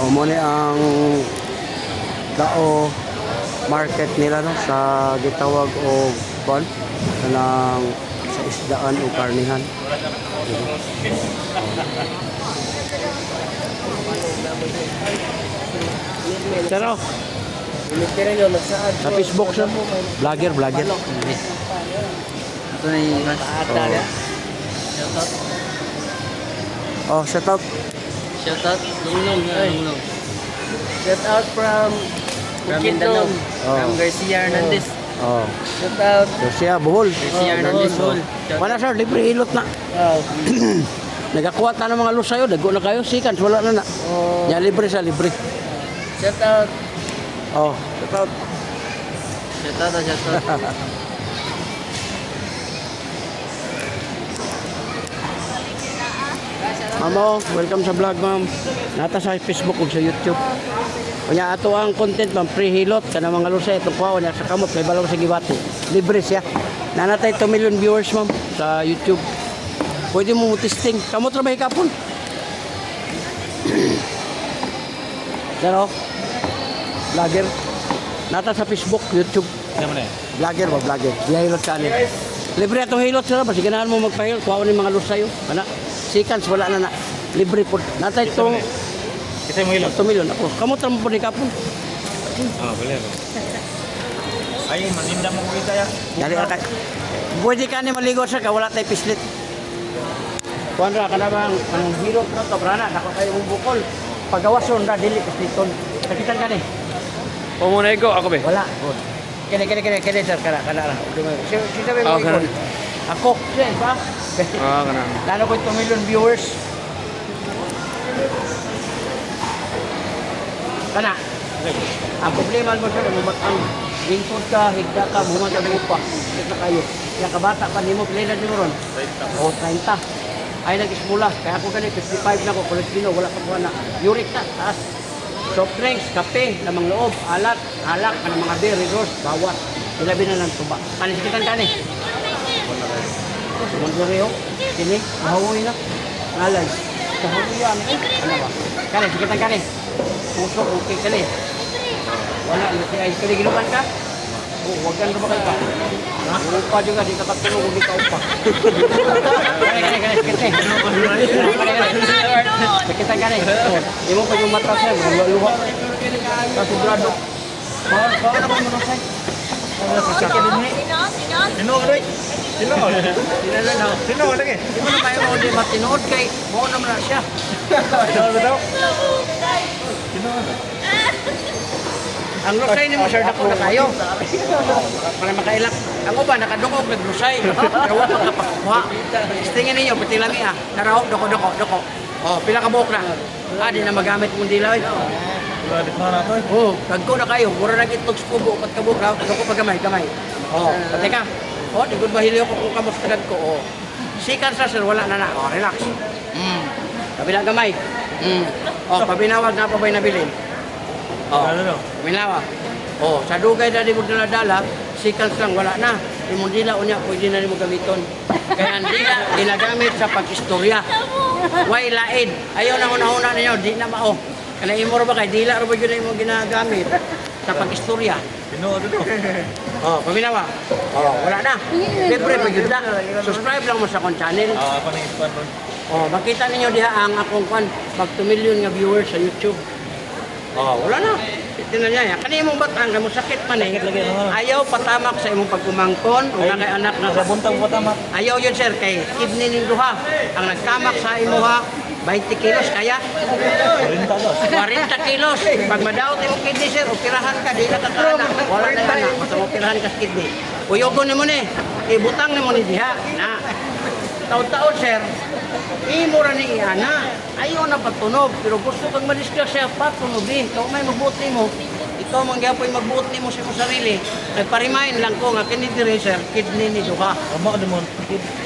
O muna ang dao market nila no sa gitawag o kon kanang sa isdaan o karnihan. Pero sa Facebook siya, vlogger. Ito na yung Oh, shout out. shout out. Lunglong. Shout out from Mindanao. Oh. From Garcia Hernandez. Oh, Shout out. so siya buhol. Garcia Hernandez. Bohol. Wala sir, libre hilot na. Nagakuha ta ng mga lusayo, dago na kayo sikan, wala na. Oh, Ya libre siya, libre. shout out. Oh, shout out. Shout out. Mamo, welcome sa vlog ma'am. Nata sa Facebook ug sa YouTube. Unya ato ang content ma'am, pre-hilot kana mga lusay itong kuha unya sa kamot kay balaw sa giwati. Libre siya. Nanatay 2 million viewers ma'am sa YouTube. Pwede mo testing. Kamot ra ba hikapon? Pero vlogger. Nata sa Facebook, YouTube. Vlogger ba, vlogger. Diya hilot channel. Libre atong hilot sila ba? Sige ganahan mo magpahilot. Kuha ni mga lusayo. Ana, sikans wala na na. Libre po. Natay itong Kasi mo hilot. 2 million ako. Kamot ra mo po ni kapon. Boleh. Ay, maninda mo ko ya. Dali ka. Pwede ka ni maligo sa ka, wala tay pislit. Kuan ra kana bang ang hirot na to brana, dako kayo mong bukol. Pagawason ra dili pisliton. Sakitan ka ni. Muna ikaw, ako be. Wala. Kene sir kana ra. Si sabi mo Okay. ikon. Ako, siya ba? Kana. Lalo ko 2 million viewers. Kana. Ang problema mo sir, ang lingkod ka, higda ka, bumatag mo pa. Ito kayo. Kaya kabata pa nimo pila na siguro ron. O 30. Ay nag-ismula. Kaya ako ganit 55 na ako, Colestino, wala pa kuha na. Uric na, taas. Soft drinks, kape, lamang loob, alak, ng mga beer, resource, bawat. Ilabi na ng tuba. Kanisikitan ka ni. Montoreo, sini, mahawoy na. Nalay. Kahawoy yan. Ano ba? Kani, sikitan ka ni. Puso, okay ka ni. Wala, ay kaligilukan ka? Oo, huwag kang lumakal ka. Upa juga, di ka patulong, huwag ikaw pa. Kani, sikit Sikitan ka ni. Di mo pa yung mata siya, luha. Kasubrado. Bawal ako yung manasay. Sino ko doy? Sino? Sino lagi? Di mo na kayo mo di matinood kay mo naman na siya. Sino daw? Ang lusay ni mo sir dako na kayo. Para makailak. Ako ba nakadungog naglusay. Pero wa pagkapakuha. Tingnan ninyo pati lami Naraw doko. Oh, pila ka buhok na. Di na magamit mong dilaw. Oh, tagko na kayo. Mura na kitog subo pat kabuk raw. Doko pa gamay. Oh, pati ka. Oh, di gud bahilyo ko kung kamos tagad ko. Oh. Sikan sa sir wala na. Oh, relax. Kabila gamay. Oh, pabinawag na pa ba'y nabilin? Oh, minawag. Oh, sa dugay na di mo dala, sikals lang, wala na. Di mo dila, unya, pwede na di mo gamiton. Kaya ang dila, ginagamit sa pag-istorya. Way laid. Ayaw na una-una ninyo, di na mao. Kana imo ba kay dila ro ba yun mo ginagamit sa pag-istorya? Sino to? Oh, paminawa. Oh, wala na. Libre pa yun na. Subscribe lang mo sa akong channel. Apa nih ispan nun? Oh, makita ninyo diha ang akong kwan, pag 2 million nga viewers sa YouTube. Oh, wala na. Tingnan niya. Kani imong batang kamo sakit man eh. Ayaw patamak sa imong pagkumangkon o na kay anak na Sa buntang patama. ayaw yun sir kay kidney ning duha. Ang nagtamak sa imuha 20 kilos kaya 40 kilos. Pag madaot imong kidney sir, operahan ka di na kakana. Wala na ana, basta operahan ka sa kidney. Uyogon nimo ni. Ibutang nimo ni diha na. Taon-taon sir, imo ra ni ana. Ayaw na patunog, pero gusto kang ma-discuss siya, patunog eh. Ikaw may magbuti mo. Ikaw mangyapoy magbuti mo sa sarili. Nagparimahin lang ko nga kinidiri sir, kidney ni duha. Amo mo.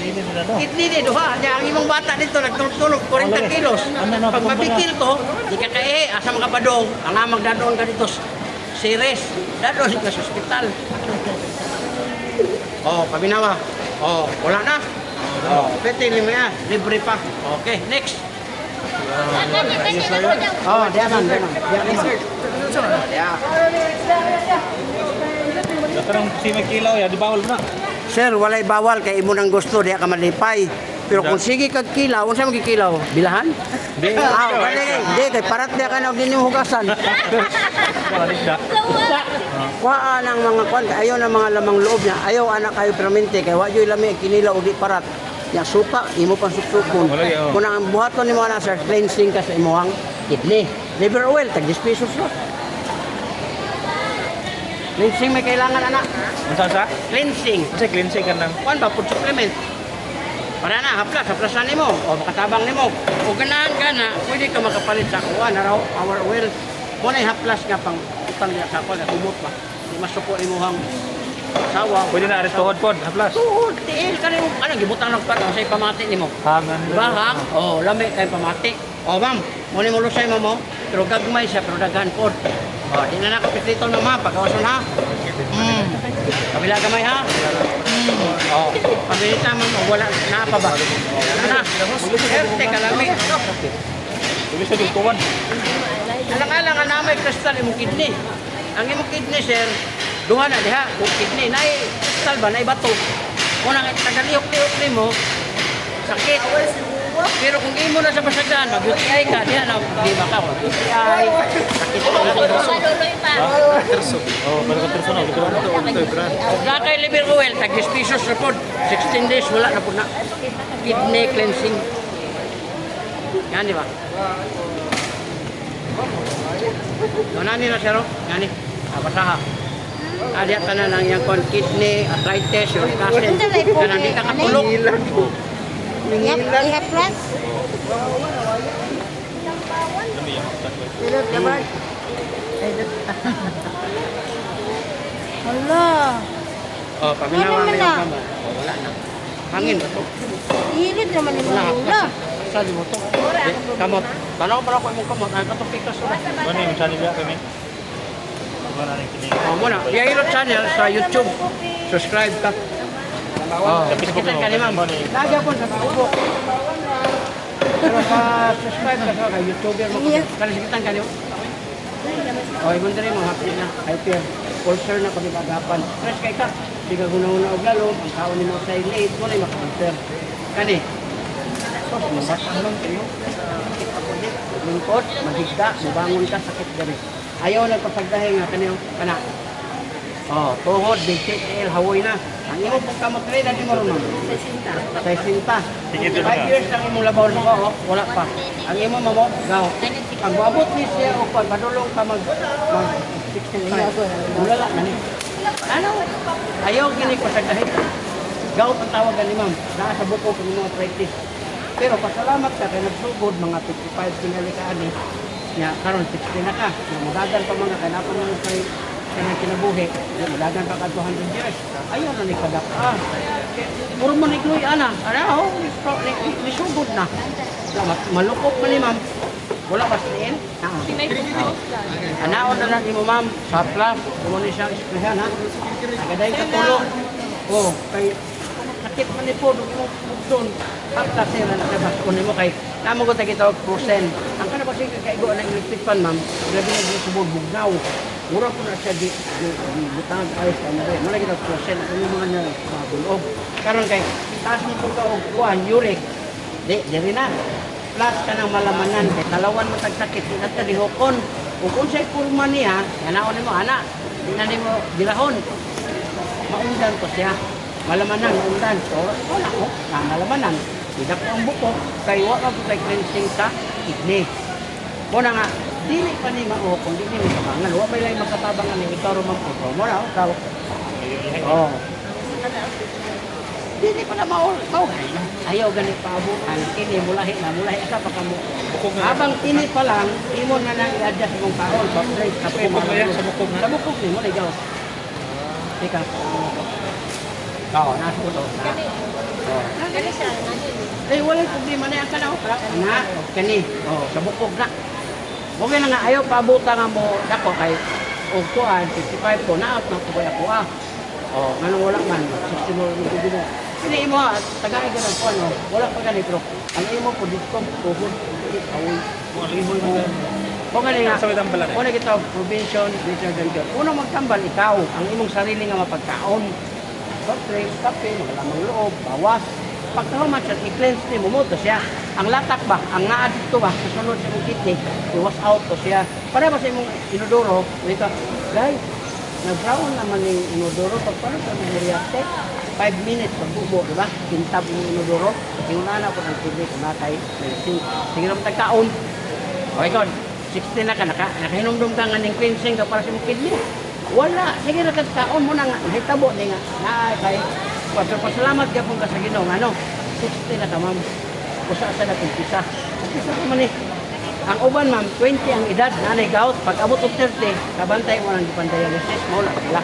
Ini nila no. Kidney ni duha. Nya ang imong bata dito nagtulog 40 kilos. Pag mapikil to, di ka kae, asa mga padong, ang amag dadon ka dito. Series, dadon ka sa ospital. Oh, pabinawa. Oh, wala na. Oh, pwede lima yan. Libre pa. Okay, next. Oh, diyan man, diyan man. Diyan man. Yeah. Karang si may kilaw ya, di bawal na. Sir, walay bawal kay imo nang gusto diya ka malipay. Pero kung sige kag kilaw, unsa man kilaw? Bilahan? Di. Di kay parat diya ka na og dinyo hugasan. Wala di siya. Kuha ng mga kwan, ayaw ng mga lamang loob niya. Ayaw anak kayo permente kay wa joy lami kinilaw og di parat. Ya supa, imo pang suksukon. Wala yaw. Kung ang buhaton nimo ana sir, cleansing ka sa imong kidney. Liver oil tag 10 pesos lang. Cleansing may kailangan anak. Unsa sa? Cleansing. Kasi cleansing ka nang. Kuan ba food supplement? Para na haplasan nimo o makatabang nimo. O ganahan ka na, pwede ka makapalit sa kuha na raw power oil. Mo na haplas nga pang utang niya sa kuha kumot pa. Di masuko imong asawa. Pwede na aris tuhod pod, haplas. Tuhod, tiil ka rin. Ano, gibutang nagpat ang sa'yo pamati nimo. Hangan. Diba, hang? Oo, lami kayo pamati. O, ma'am, muna mo lusay mo, pero gagmay siya, pero daghan po. O, di na nakapitrito na ma'am, pagkawasan ha. Kabila gamay ha. O, pabilita ma'am, wala na pa ba? Ano na? Erte ka lami. Pwede sa dutuan. Alang-alang nga na may kristal imong kidney. Ang imong kidney, sir, duha na diha, kung kidney, na kristal ba, na bato. Kung nang tagaliyok-liyok mo, sakit. Pero kung imo na sa basagdan, mag-UTI ka, diha na, di ba ka, UTI, sakit ka na. Oh, pero ka terso na, Kung na kay liver oil, tag 10 pesos na po, 16 days, wala na po na. Kidney cleansing. Yan, di ba? Doon nila, sir, yan ni, basaha. Adiya ka na lang yung kidney, arthritis, uric acid, kanang di ka katulog. Ihaplas. Hala. Oh, paminawa mo yung kamay. Oh, wala na. Hangin ba ito? Ilit naman yung Wala. mahula. Saan mo ito? Kamot. Tanaw pa ako yung kamot. Ay, katong pikas na. Ano yung channel niya kami? Wala na yung kinig. Oh, muna. Yairo channel sa YouTube. Subscribe ka. Oh, sakitan ka ni ma'am. Lagyan po sa Facebook. Pero sa subscribe ka sa YouTuber mo. Kalasikitan ka niyo. Oh, ibon din mo. Happy na. Hyper. Ulcer na kung ibagapan. Fresh kay ka. Di ka guna-una og lalo. Ang tao ni mo sa late mo na yung maka-ulcer. Kani. So, mabasan lang kayo. Lingkod, magigda, mabangon ka, sakit gari. Ayaw nagpapagdahin nga kaniyo. Kana. Oh, tuhod, big tail, hawoy na. Ang imo pong kamot rin, ang imo rin mo? 60. 5 years lang imong labaw na ko, wala pa. Ang imo mo, gaw. Ang buabot ni siya, o pag padulong ka mag 65. Wala na ni. Ano? Ayaw gini ko sa dahil. Gaw ang tawagan ni ma'am. Naa sa buko kung mga practice. Pero pasalamat ka kay nagsugod mga 55 kinalikaan ni. Nya karon 60 na ka. Magagan pa mga kanapan ng kay kanang kinabuhi. Magagan pa ka 200 years. Ayaw na ni kadaka. Puro mo ni Chloe ana. Ano? Nisugod na. Malukok man ni ma'am. Wala ba siin? Anaon na lang ni mo ma'am. Sa plus. Kung ni siyang isprehan ha. Agaday ka tulog. Oh, kay sakit man ni po doon. Hapla siya na nakabas ko ni mo kay namo ko tagi tawag prosen. Ang kana ba siya kaigo na electric fan ma'am. Grabe na di subog bugnaw. Mura ko na siya di butang ayos ka na rin. Mula kita prosen ang mga niya bulog. Karon kay taas mo po ka og kuan uric. Diri na. Plus ka ng malamanan kay talawan mo tagsakit inat ka dihokon. Ug kung say pulma niya, anaon nimo ana. Di na nimo dilahon. Maundan ko siya. Malamanan, maundan. So, wala ko. Malamanan. Hindi ko ang buko. Kaya wala ko kay cleansing sa kidney. Muna nga, dili pa ni maokon, dili ni kabangan. Wala pa lang magkatabangan ni ikaw rumang puso. Muna ako, ikaw. Oo. Dili pa na maokon. Ayaw ganit pa abutan. Kini, mulahi na. Mulahi asa pa ka mo. Habang kini pa lang, imo na nang i-adjust mong kaon. Kape, Sa bukog na. sa bukog ni mo, ligaw. Ika. Oo, nasa ko to. Eh, wala problema na yan ka na. Na, kani. Oo, sa bukog na. Okay na nga, ayaw pabuta nga mo. Dako kay, o kuhan, 55 ko, naot na ko kaya ko ah. Oo, ganun wala man. 60 mo, Pili mo ha, tagay ka ng ano, wala pa ganit pero ang imo po dito, tuhod, awoy. Mga liboy mo. Kung gani nga, Sa witang balak. kung kita prevention, detergent care. Unang magtambal ikaw, ang imong sarili nga mapagkaon. Soft drinks, kape, magalamang loob, bawas. Pagkahuman siya, i-cleanse ni mo to siya. Ang latak ba, ang naa dito ba, kasunod sa imong kidney, i-wash out to siya. Para ba sa imong inodoro, dito, guys, nag-brown naman yung inodoro, pag paano sa mga reacte, 5 minutes pagbubo, di ba? Kintab yung inodoro, yung nana po ng kidney, kumatay, medicine. Sige naman tagkaon. Okay, kon. 60 na ka, nakahinumdum ka nga ng cleansing ka para sa mong kidney. Wala. Sige na kaon mo na nga. Nahitabo di nga. Kay, pasalamat ka kung ka sa Ginoo. Ano? 60 na ka, ma'am. Usa sa na kumpisa. Kumpisa ka man eh. Ang uban, ma'am, 20 ang edad. Nanay gout. Pag abot of 30, kabantay mo ng dialysis. Mawala ka sila.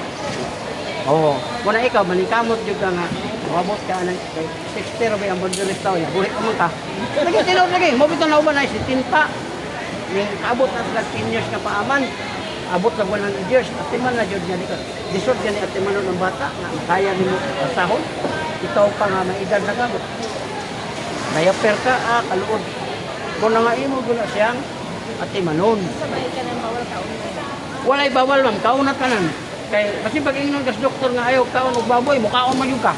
Oo. Muna ikaw, manikamot yung ka nga. Mabot ka ng 60 rabi ang bondolist tao. Buhit ka mo ka. Lagi, tinawag lagi. Mabit na uban ay si Tinta. Ning abot na sila 10 years nga paaman. Abot sa 100 years. Atiman na dyan niya. Disod yan ni atiman ng bata. Nga makaya ni mo sahod. Ikaw pa nga may edad na gamot. Nayaper ka, kaluod. Kung nga imo gula siyang atimanon. Sabay ka nang bawal ka. Walay bawal ma'am. Kaunat ka nan. Kay, kasi pag ingnon kas doktor nga ayaw kaon og baboy, mukhaon man yung ka.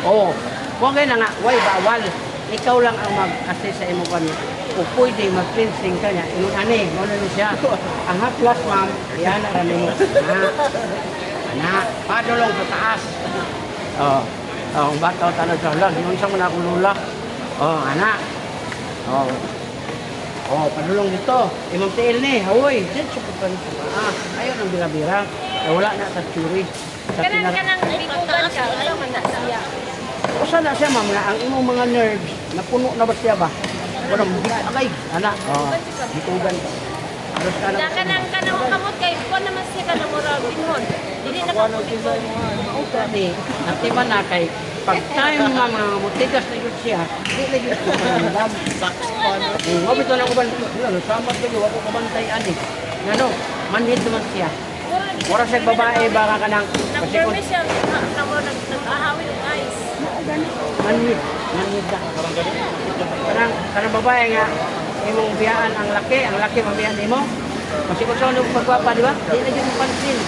Oo. Kung kaya na nga, way bawal. Ikaw lang ang mag-assist sa imo kanyo. O pwede mag-cleansing ka niya. Ingon ani, muna ni siya. Ang haplas, ma'am, yan na rin mo. Anak, padulong sa taas. Oh, ang bataw tanong sa lang. Ingon sa muna akong lula. Oh, anak. Oh. Oh, padulong dito. Imong tiil ni, hawoy. Dito pa rin sa ayaw ng bira-bira. Wala na sa tsuri. Kanang likugan ka, alam man na siya. Usa na siya, ma'am, na ang imong mga nerves, napuno na ba siya ba? Wala mo agay, anak. Oh, bitugan ka. Aros ka na. Kanang kamot kay ko naman siya ka nang mura binhon. Dili na ka Ni, natiman na kay pag time mga mutigas na yun siya, di na yun ko panandam. Mabit na lang uban, samat ko yun, ako kabantay ani. Ano, manhid naman siya. Mura siya babae, baka ka nang pasikot. nag-permis siya nag-ahawin ng ice. Manhid na. Kanang babae nga, imong biyaan ang laki mabiyaan nimo. Pasikot sa unong pagwapa, di ba? Di na yun pansin.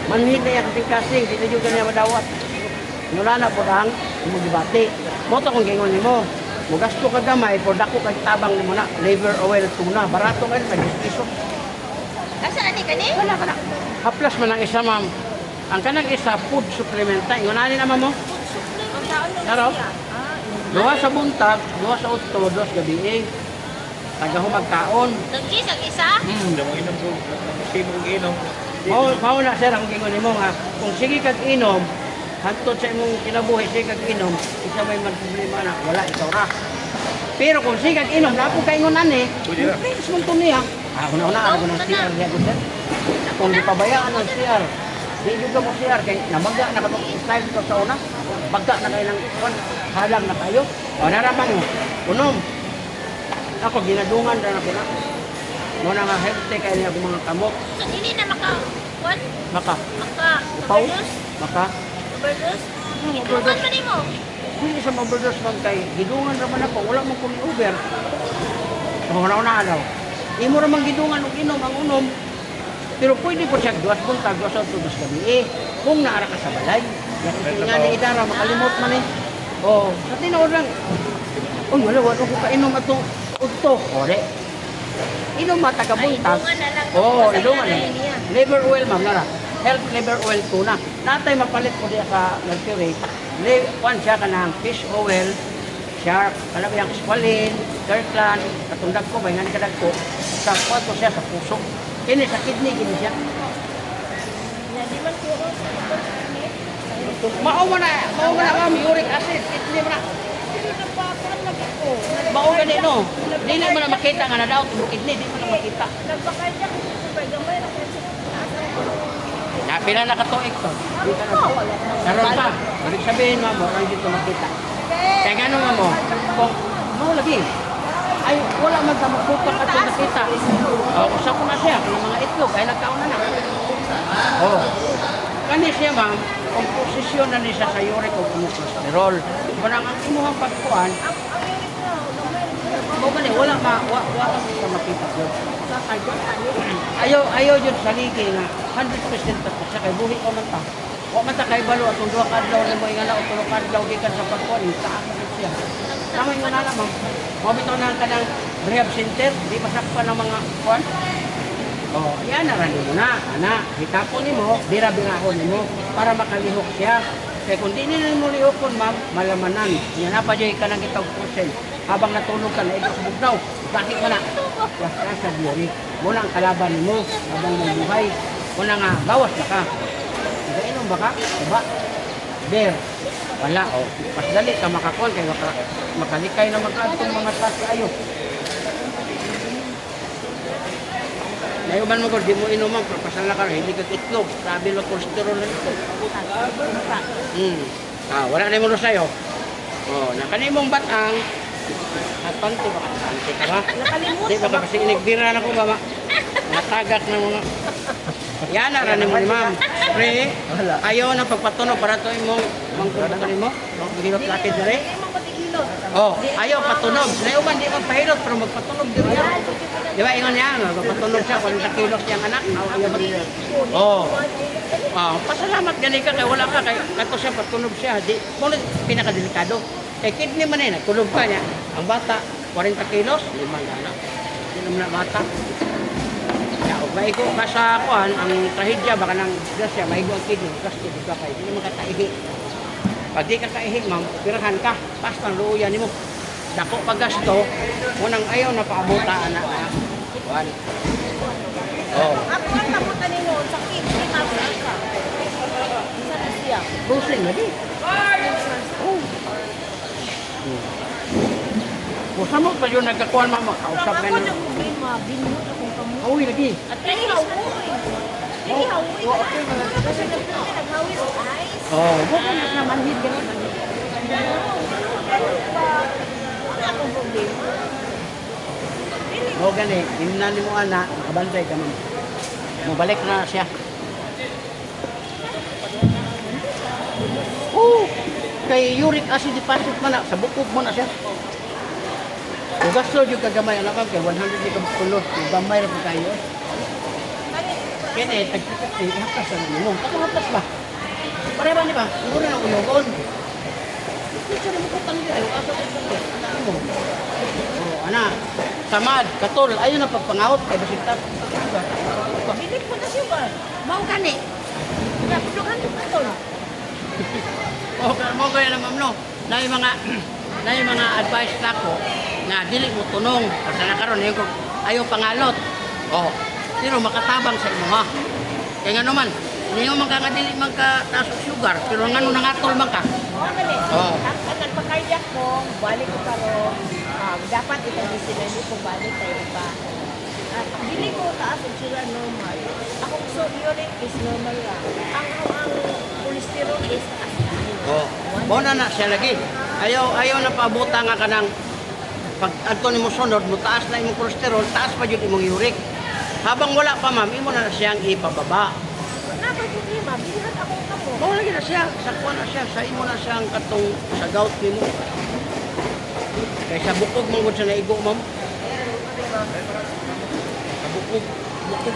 Manhid na yan kasing-kasing, di na yun ganyan madawat. Nula na po lang, imong dibati. Moto kung gingon nimo, mugasto ka gamay, por dako kag tabang nimo na, liver oil tuna, barato kayo, kag piso. Asa ani kani? Wala ka na. Haplas man ang isa, ma'am. Ang kanang isa, food supplement. Ingunanin naman mo. Ang taon na Taro. siya. Duha sa buntag, duha sa utto, duha sa gabi. Tagahumag kaon. Nag-isang isa? Hindi mo inom ko. Hindi mo inom. Mao na sir ang gingon nimo nga kung sige kag inom, hantod sa imong kinabuhi sige kag inom, isa may problema na wala ikaw ra. Pero kung sige kag inom, napo kay ingon ani, Pwede ra. please mo to niya. Una ako ng CR niya gud sir. Kung di pabayaan ang CR, di juga mo CR kay namaga na katong style ko sa una. Bagga na kay nang halang na kayo. O naraman mo, unom. Ako ginadungan ra na ko na. Muna nga healthy kay niya mga kamok. So, hindi na maka-what? Maka, upaw, Overdose? maka, Overdose? overdose. Ibukan pa ni mo? Hindi sa overdose man kay gidungan raman ako, wala man kong Uber. Una daw. Imo raman gidungan og inom ang unom. Pero pwede po siya duwas buntag, duwas sa tudos gabi. Kung naara ka sa balay, yakit nga ni idara makalimot man eh. Oh, sa tinuod lang. Oh, wala ko kainom atong udto. Ore. Inom mata ka buntag. Idungan na lang. Oh, Sa idungan ilan na. na niya. Liver oil, ma'am, nara. Health liver oil tuna. Natay mapalit ko diya sa Mercury. Kuan siya ka ng fish oil, sharp, kalab yung squalene, Kirkland, katundag ko, may nga kadag ko. Sa kuwan ko siya sa puso. Kini sa kidney, kini siya. Hindi man puro. Mao mo na, ma'am, uric acid, kidney mo na. Hindi na papan lagi ko. Mao gani no. Dili mo na makita nga na daw kidney, di mo na makita. Nagpakain niya kung super gamay na kasi. Na pila na katuig to. Di ka na. Karon pa. Balik sabihin mo, wala dito makita. Kaya nga naman mo, kung mo lagi. Ay, wala man sa magpupak at nakita. Usap ko na siya, kung mga itlog, ay nagkauna na. Oh. Kani siya ma'am, kung posisyon na niya sa uric o cholesterol. Parang ang imuhang pagkuhan, wala ka makita yun. Ayaw yun sa ligi nga 100% pa siya kay buhi ka man ta. Wa man ta kay balo atong duha ka adlaw ni mo ingana o tulo ka adlaw gikan sa pagkuhan sa ako siya. Tama yung nana ma'am. Mabitaw na ka ng rehab center, di masakpan ng mga kuhan. Oh, yan na rin mo na, ana. Hitapon ni mo, dira bingahon ni mo para makalihok siya. Kaya kung di nila mo lihokon, ma'am, malamanan. Yan na pa dyan ka nang itong pusen. Habang natulog ka na, ito sa bugnaw. Bakit ka na? Wala sa diri. Muna ang kalaban ni mo, habang may buhay. Muna nga, bawas na ka. Igainom ba ka? Diba? There. Wala, oh. Mas dali ka makakuan, kaya makalikay na magkaantong mga tasi ayo. Ngayon man mo, di mo inuman, pasal na ka, hindi ka itlog. Sabi mo, cholesterol na ito. Wala na mo sa'yo. Oh, nakani mong batang. Nagpanti ba ka? Panti ka ba? Di ba ka kasi inigbira na ko ba? Natagak na mga. Yan na rin mo ni ma'am. Pre, ayaw na pagpatunog para ito yung mangkubukan mo. Maghilot lakid na rin. Oh, ayaw patunog. Ngayon man, di magpahilot, pero magpatunog din yan. Di ba, ingon niya, magpatunog siya, 40 kilos niyang anak. Oh. Pasalamat galing ka, kaya wala ka, kaya kato siya, patunog siya. Di, muna pinakadelikado. Eh, kidney man eh, nagtulog ka niya. Ang bata, 40 kilos, 5 anak. Hindi naman na bata. Kaya, maigo ka sa kuhan, ang trahedya, baka nang grasya, maigo ang kidney, kasi ka kayo, hindi naman kataihi. Pag di ka kaihi, ma'am, pirahan ka, pastang luuyan mo. Dako paggasto, unang ayaw na paabutaan na. Kuhan. Oh. Ako ang nabutan nino sa kidney na sa. Isa na siya. Bruising na di. Oh. Kung mo pa yun nagkakuhan, ma'am, makausap ka Ako na. na problema, binunod akong kamu. Uy, lagi. At nilihaw-uy. Kasi naghawin ang eyes. Oh, bukan na manhid ka na. Wala akong problema. O gani, inani mo anak, nakabantay ka man. Mabalik na siya. Oh, kay uric acid deposit man na, sa bukog mo na siya. Kung gasto yung kagamay, anak ka, kay 100 di ka pulos, yung gamay na po kayo. Kaya hakas na mo. Hakas ba? Pare ba ni ba? Siguro na uyogon. Ito na mo kutang dito. Asa ko ito. Ano mo? Oh, anak. Samad, katol. Ayun na pagpangawot. Kaya basig tap. Bilik mo na siya ba? Mau kani. Napulukan yung katol. Mo kaya na ma'am no. Na yung mga advice na ko nga dili mo tunong. Kasi nakaroon yung ayaw pangalot. Oh. Pero makatabang sa imo ha. Kaya nga naman, hindi mo man ka nga dili man ka taas og sugar, pero nga nung nangatol man ka. Oo. Ang nagpa-cardiac mo, balik ko karon. Dapat ito sila hindi ko balik tayo pa. Dili ko taas ang sugar normal. Akong uric is normal lang. Ang cholesterol is as Oh. Mo na siya lagi. Ayaw na paabuta nga kanang pag adto nimo sunod, mo taas na imong cholesterol, taas pa jud imong uric. Habang wala pa ma'am, imo na siyang ipababa. Napay problema, bilhan akong kamo. Mao lagi na siya, sakwa na siya, sa imo na siyang katong sa gout nimo. Kaya sa bukog mong gud sa naigo ma'am. Sa bukog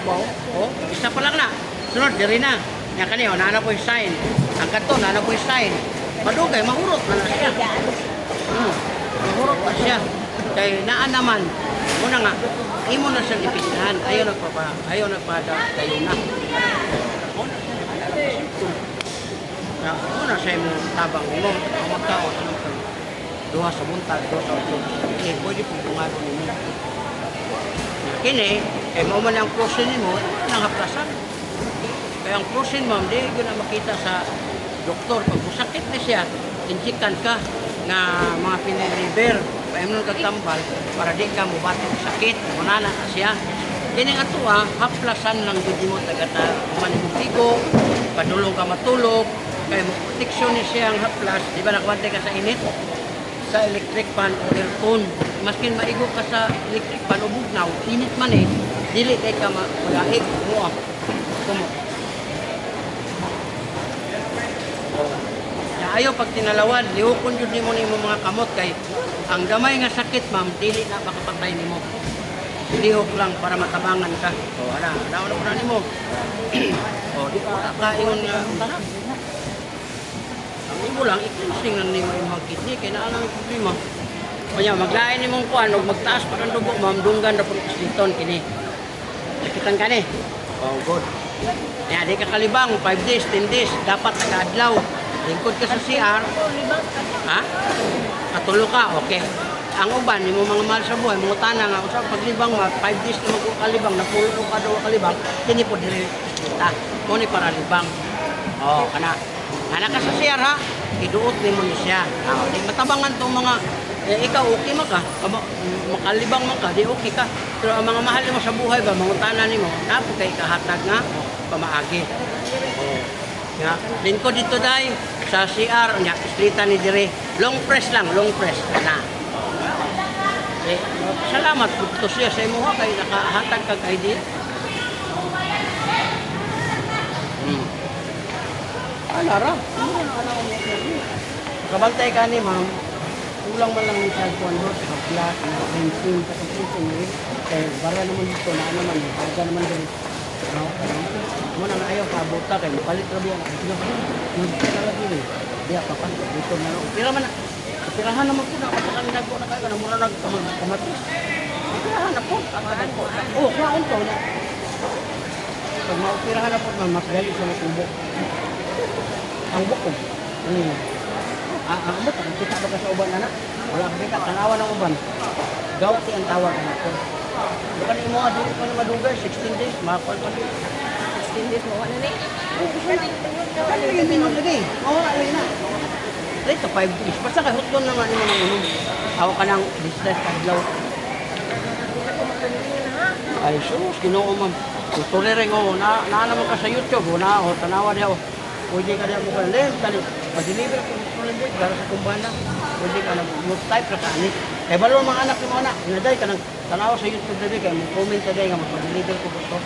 ba? Oh, isa pa lang na. Sunod diri na. Nya kani oh, naana po yung sign. Ang kanto naana po yung sign. Madugay mahurot na siya. Mahurot pa siya. Kay naa naman. Muna nga, imo na siyang ipisahan. Ayaw nagpada kayo na. Muna siya yung tabang mo. Ang magtao, duha sa buntag, duha sa utog. Eh, pwede pong bungaro nimo. Kini, mo man ang prosin mo, nanghaplasan. Kaya ang prosin mo, hindi ko na makita sa doktor. Pag sakit na siya, injikan ka nga mga piniliver. Kaya mo nagtambal para di ka mubato sakit, munana na siya. Kini nga tuwa, haplasan lang gudi mo tagata, manimutigo, padulong ka matulog, kaya mo proteksyon ni siya ang haplas, di ba nakwante ka sa init? Sa electric fan o aircon. Maskin maigo ka sa electric fan o bugnaw, init man eh, dili kay ka magaig mo. Kumo. Maayo pag tinalawan, lihukon yun nimo nimo mga kamot kay ang gamay nga sakit ma'am, dili na makapatay nimo. Lihok lang para matabangan ka. O wala, wala ko na nimo. O di ko kaingon nga tara. Ang imo lang i-cleansing na nimo imong kidney kay naa lang problema. Kanya maglain nimong kuan ug magtaas pa ang dugo ma'am, dunggan ra pud isliton kini. Sakitan ka ni. Oh, good. Kaya di ka kalibang, 5 days, 10 days, dapat nag-adlaw. Lingkod ka sa CR. Ha? Katulo ka, okay. Ang uban, yung mga mahal sa buhay, mga tanang, ako sa paglibang, 5 days na magkalibang, napulo ka daw kalibang, hindi po dili kita. Muni para libang. Oh, kana. Kana ka sa CR ha, iduot ni mo ni siya. Di matabangan tong mga, ikaw okay maka, makalibang man ka, di okay ka. Pero ang mga mahal mo sa buhay ba, mga tanan ni mo, napo kay kahatag nga, pamaagi. Oh. Ya, lingkod dito dai sa CR nya islita ni dire. Long press lang, long press na. Salamat pud siya sa imuha kay nakahatag kag ID. Alara. Kabantay ka ni ma'am. Kulang man lang ni sa kuan sa kapla, bensin sa kapla ni. Kay bara naman dito na naman, aga naman din. Mo na ayaw ka buta kay palit ra biya na sila pa. Nagtara dili. Diya pa pa dito na. Pira man na. Pirahan naman ko na kapag nagbo na kayo na mura nagkamatis. Pirahan na po. Oh, kaon to na. Pag maupirahan na po mas gali sa kubo. Ang buko. Ano yun? Ang buko, kita ba ka sa uban anak? Wala ka kita, tanawa ng uban. Gawti ang tawag anak ko. Bukan yung mga dito pa na madugay, 16 days, makapal pa dito. 16 days mo, ano na eh? Ano yung minun lagi? Mawala lagi na. Dito, 5 days. Basta kay hutlon naman yung mga unom. Hawak ka ng business, adlaw. Ay, sus, ginoo ma'am. Tutuliring o, naalaman ka sa YouTube o, tanawa niya o. Pwede ka niya mo ka lang, tali. Pag-deliver ko gusto lang din, gara sa kumbana. Pwede ka na, type na kaanit. Kaya balo ang mga anak ni mga anak, inaday ka ng tanawa sa YouTube na din, kaya mag-comment na din, mag-deliver ko gusto.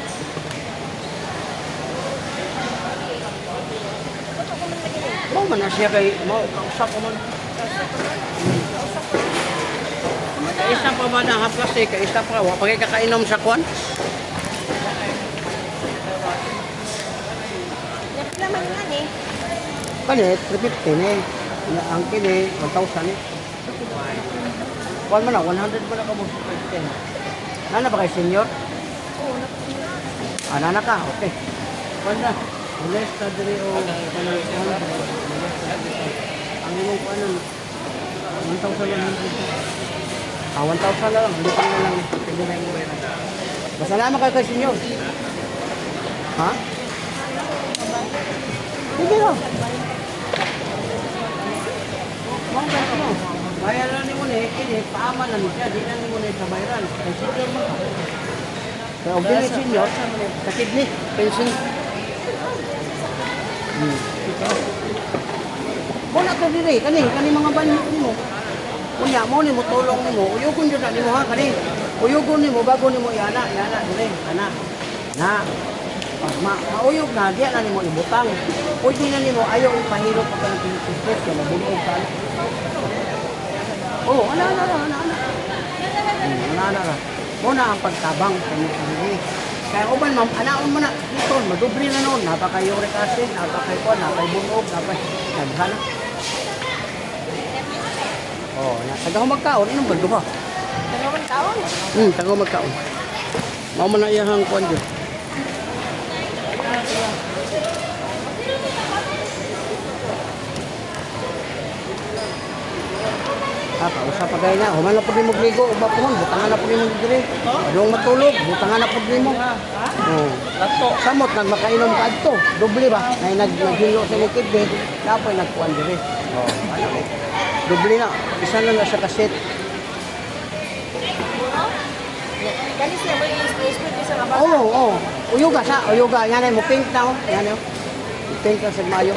Mo man na siya kay, mo, kausap ko man. Isa pa ba na haplas eh, isa pa, wapag kayo kakainom sa kwan? Naman nga eh. Kanit, 350 eh. Ang kini, 1,000 eh. Kwan mo na, 100 ba na ka mo? Nana ba kayo senior? Ah, nana ka, okay. Kwan na. Ules, tadiri o... Ang imong kwan nun, 1,000 lang. 1,000 na lang, hindi pa na lang. Hindi na yung bayan. Basta naman kayo kay senior. Ha? Sige lang. Mga ganito mo. Bayaran ni mo na eh, paama na mo siya, di na ni mo na sa bayaran. Kay senior mo. Kaya huwag din senior, sa kidney, pension. Muna ito diri, kani mga banyo mo. Kunya mo ni mo tulong ni mo, uyugon jud na ni mo ha kani. Uyugon ni mo bago ni mo yana diri, ana. Na. Pag mauyog na, diya na ni mo ibutang. Pwede na ni mo ayaw ipahirot pa ng pinipis kaya mabunog ka. Oh, ana. Muna ang pagtabang sa mga sarili. Kaya uban ma'am, anaon mo na dito, madubli na noon. Napaka uric acid, napaka ipon, napaka bunog, napaka naghana. Oh, tagaw magkaon, anong bando ka? Tagaw magkaon? Tagaw magkaon. Mao man na iyahang kuan dyan. Kausap pa gaya na. Human na po din magligo. Uba po hon. Butangan na po din mo diri. Adong matulog. Butangan na po din mo. Samot, nagmakainom ka adto. Doble ba? Naghilo sa mga kidney. Dapat nagkuhan diri. Doble na. Isa na sa kaset. Kani siya mo i-split sa mga Oo. Uyuga sa. Uyuga. Yan ay mo pink na. Yan ay. Pink na sa mayo.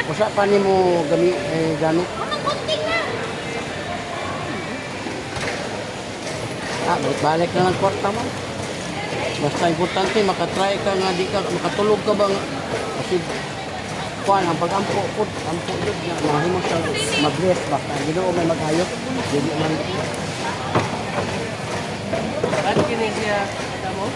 Usa pa ni mo gamit. Balik na ng kwarta mo. Basta importante, makatry ka nga, di ka, makatulog ka ba nga. Kasi, kuan ang pag-ampo pud, ampo yun na mahimo sa mag-bless basta Ginoo may magayo. Dili man Ano kini siya? Mo?